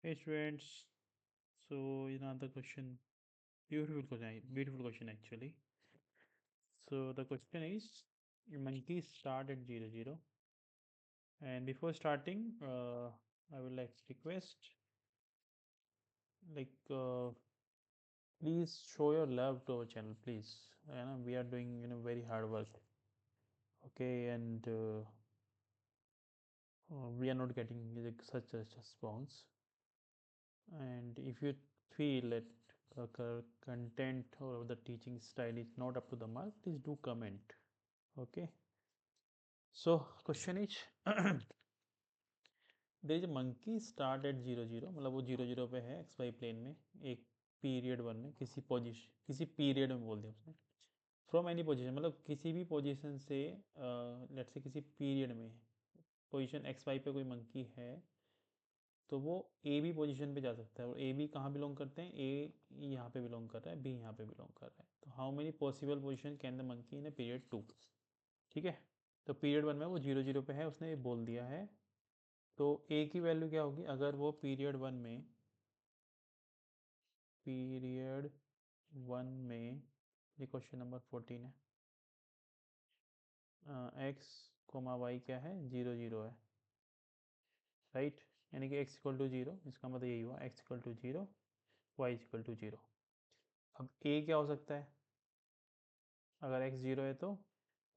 Hey students, so another question, beautiful question actually. So the question is, monkeys start at 0, 0, and before starting, I would like to request, like, please show your love to our channel, please. We are doing very hard work, okay, and we are not getting like, such a response. And if you feel that content or the teaching style is not up to the mark, please do comment. Okay, so question is there is a monkey start at 0, 0, मतलब वो 0, 0 पे है x Y plane में, एक period one में किसी period में बोल दिया उसने, फ्रॉम एनी पोजीशन, मतलब किसी भी पोजीशन से, लेट्स से किसी पीरियड में पोजीशन एक्स वाई पे कोई मंकी है, तो वो ए बी पोजीशन पे जा सकता है। और ए बी कहाँ बिलोंग करते हैं, ए यहाँ पे बिलोंग कर रहा है, बी यहाँ पे बिलोंग कर रहा है। तो how many possible position can the monkey in a period 2। ठीक है, तो पीरियड 1 में वो 0, 0 पे है, उसने ये बोल दिया है। तो ए की वैल्यू क्या होगी अगर वो पीरियड 1 में ये क्वेश्चन नंबर 14 है, एक्स कोमा वाई क्या है, 0, 0 है, राइट। यानी कि एक्स इक्वल टू 0, इसका मतलब यही हुआ, x equal to 0, y equal to 0। अब ए क्या हो सकता है, अगर एक्स 0 है तो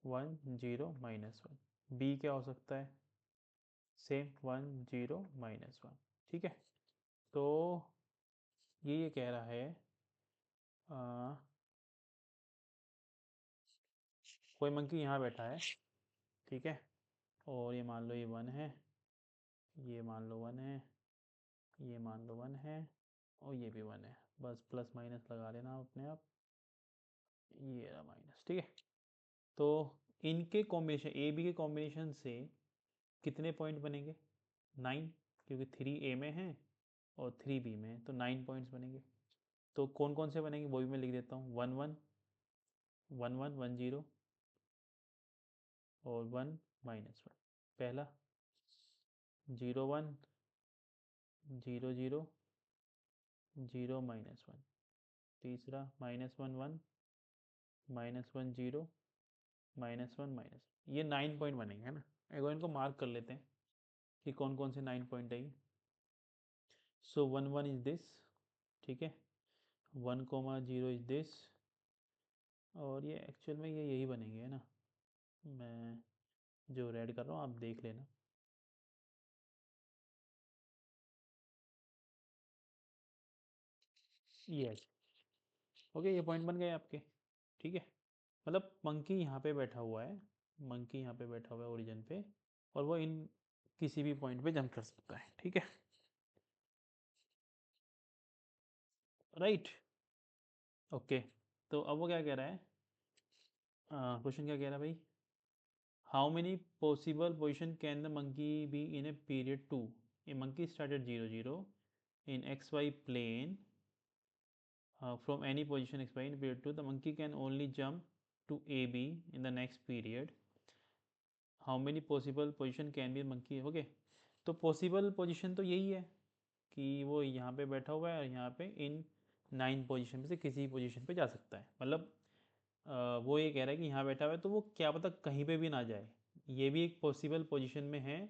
1, 0, -1। बी क्या हो सकता है, सेम 1, 0, -1। ठीक है, तो ये कह रहा है, आ, कोई मंकी यहाँ बैठा है, ठीक है, और ये मान लो ये 1 है, ये मान लो 1 है, ये मान लो 1 है, और ये भी 1 है। बस प्लस माइनस लगा लेना अपने आप, ये रहा माइनस। ठीक है, तो इनके कॉम्बिनेशन, ए बी के कॉम्बिनेशन से कितने पॉइंट बनेंगे, 9, क्योंकि 3 ए में है और 3 बी में है, तो 9 पॉइंट्स बनेंगे। तो कौन कौन से बनेंगे वो भी मैं लिख देता हूँ, 1, 1, 1, 1, 1, 0 और 1, -1। पहला 0, 1, 0, 0, 0, -1। तीसरा -1, 1, -1, 0, -1, ये 9 पॉइंट बनेंगे, है ना। एक बार इनको मार्क कर लेते हैं कि कौन कौन से 9 पॉइंट है। सो 1, 1 इज दिस, ठीक है, 1, 0 इज दिस, और ये एक्चुअल में ये यही बनेंगे, है ना। मैं जो रेड कर रहा हूँ आप देख लेना। यस, ओके, ये पॉइंट बन गए आपके। ठीक है, मतलब मंकी यहाँ पे बैठा हुआ है, मंकी यहाँ पे बैठा हुआ है ओरिजिन पे, और वो इन किसी भी पॉइंट पे जंप कर सकता है। ठीक है, राइट, ओके। तो अब वो क्या कह रहा है, क्वेश्चन क्या कह रहा है भाई, how many possible position can the monkey be in a period 2। A monkey started 0, 0 in xy plane from any position xy in period 2, the monkey can only jump to AB in the next period. How many possible position can be monkey, okay. तो possible position तो यही है कि वो यहाँ पे बैठा हुआ है और यहाँ पे इन 9 पोजीशन में से किसी पोजीशन पे जा सकता है। मतलब वो ये कह रहा है कि यहाँ बैठा हुआ है तो वो क्या पता कहीं पे भी ना जाए, ये भी एक पॉसिबल पोजीशन में है,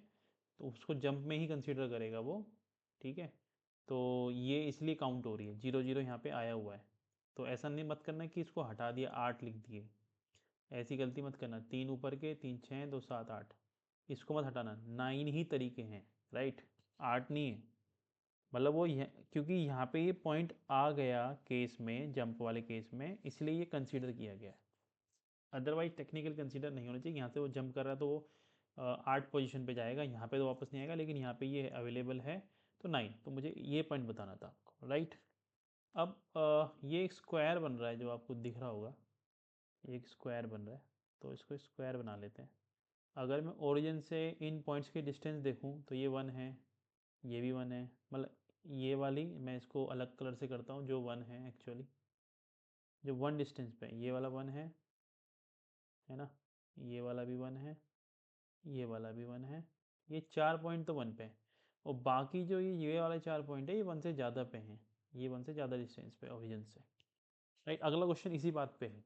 तो उसको जंप में ही कंसिडर करेगा वो। ठीक है, तो ये इसलिए काउंट हो रही है, 0, 0 यहाँ पे आया हुआ है। तो ऐसा नहीं मत करना कि इसको हटा दिया 8 लिख दिए, ऐसी गलती मत करना। 3 ऊपर के, 3 6 2 7 8, इसको मत हटाना। 9 ही तरीके हैं, राइट, 8 नहीं है। मतलब वो क्योंकि यहाँ पे ये पॉइंट आ गया केस में, जंप वाले केस में, इसलिए ये कंसीडर किया गया है। अदरवाइज टेक्निकल कंसीडर नहीं होना चाहिए। यहाँ से वो जंप कर रहा है तो वो 8 पोजीशन पे जाएगा, यहाँ पे तो वापस नहीं आएगा, लेकिन यहाँ पे ये अवेलेबल है तो 9। तो मुझे ये पॉइंट बताना था आपको, राइट। अब ये एक स्क्वायर बन रहा है जो आपको दिख रहा होगा, एक स्क्वायर बन रहा है, तो इसको स्क्वायर बना लेते हैं। अगर मैं ओरिजिन से इन पॉइंट्स की डिस्टेंस देखूं तो ये 1 है, ये भी 1 है, मतलब ये वाली मैं इसको अलग कलर से करता हूँ, जो 1 है एक्चुअली, जो 1 डिस्टेंस पे ये वाला 1 है ना, ये वाला भी 1 है, ये वाला भी 1 है, ये 4 पॉइंट तो 1 पे है। और बाकी जो ये वाले 4 पॉइंट है ये 1 से ज़्यादा पे हैं, ये 1 से ज़्यादा डिस्टेंस पे ओरिजिन से, राइट। अगला क्वेश्चन इसी बात पे है।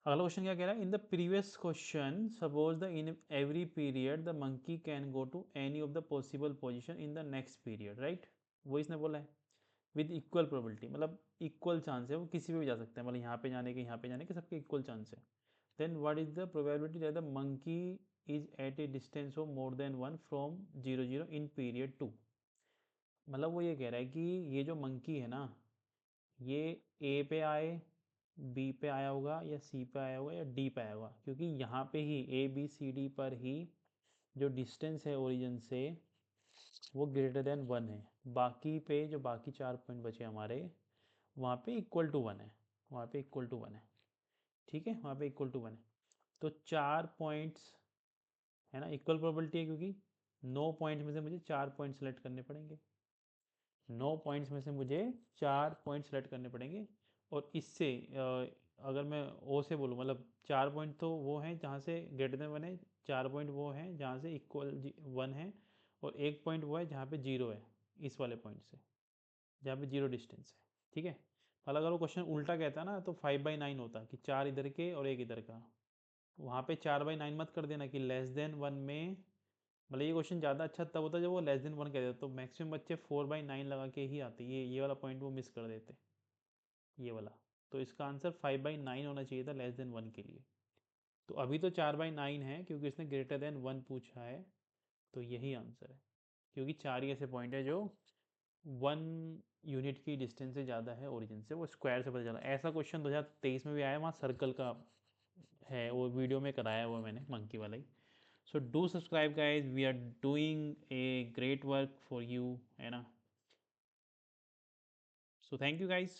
अगला क्वेश्चन क्या कह रहा है, in the previous question suppose the in every period the monkey can go to any of the possible position in the next period, right. वो इसने बोला है विद इक्वल प्रोबेबिलिटी, मतलब इक्वल चांस है, वो किसी पे भी जा सकते हैं, मतलब यहाँ पे जाने के यहाँ पे जाने के सबके इक्वल चांस है। Then what is the probability that the monkey is at a distance of more than 1 from 0 0 in period 2। मतलब वो ये कह रहा है कि ये जो मंकी है ना, ये ए पे आए, बी पे आया होगा, या सी पे आया होगा, या डी पे आया होगा, क्योंकि यहाँ पे ही ए बी सी डी पर ही जो डिस्टेंस है ओरिजिन से वो ग्रेटर देन 1 है। बाकी पे जो बाकी 4 पॉइंट बचे हमारे, वहाँ पे इक्वल टू 1 है, वहाँ पे इक्वल टू 1 है, ठीक है, वहाँ पे इक्वल टू 1 है। तो 4 पॉइंट्स है ना, इक्वल प्रोबेबिलिटी है, क्योंकि 9 पॉइंट्स में से मुझे 4 पॉइंट सेलेक्ट करने पड़ेंगे, 9 पॉइंट्स में से मुझे 4 पॉइंट सेलेक्ट करने पड़ेंगे। और इससे अगर मैं ओ से बोलूँ, मतलब 4 पॉइंट तो वो हैं जहाँ से ग्रेटर देन 1 है, 4 पॉइंट वो हैं जहाँ से इक्वल 1 है, और 1 पॉइंट वो है जहाँ पे 0 है, इस वाले पॉइंट से जहाँ पे 0 डिस्टेंस है, ठीक है। मतलब अगर वो क्वेश्चन उल्टा कहता है ना, तो 5/9 होता कि 4 इधर के और 1 इधर का, वहाँ पे 4/9 मत कर देना कि लेस देन 1 में, मतलब ये क्वेश्चन ज़्यादा अच्छा तब होता जब वो लेस देन 1 कह देते, तो मैक्सिमम बच्चे 4/9 लगा के ही आते, ये वाला पॉइंट वो मिस कर देते, ये वाला। तो इसका आंसर 5/9 होना चाहिए था लेस देन 1 के लिए। तो अभी तो 4/9 है क्योंकि इसने ग्रेटर देन 1 पूछा है, तो यही आंसर है, क्योंकि 4 ही ऐसे पॉइंट है जो 1 यूनिट की डिस्टेंस से ज़्यादा है ओरिजिन से, वो स्क्वायर से पता चला। ऐसा क्वेश्चन 2023 में भी आया, वहाँ सर्कल का है, वो वीडियो में कराया हुआ मैंने, मंकी वाला ही। So do subscribe guys, we are doing a great work for you, है ना। So thank you guys.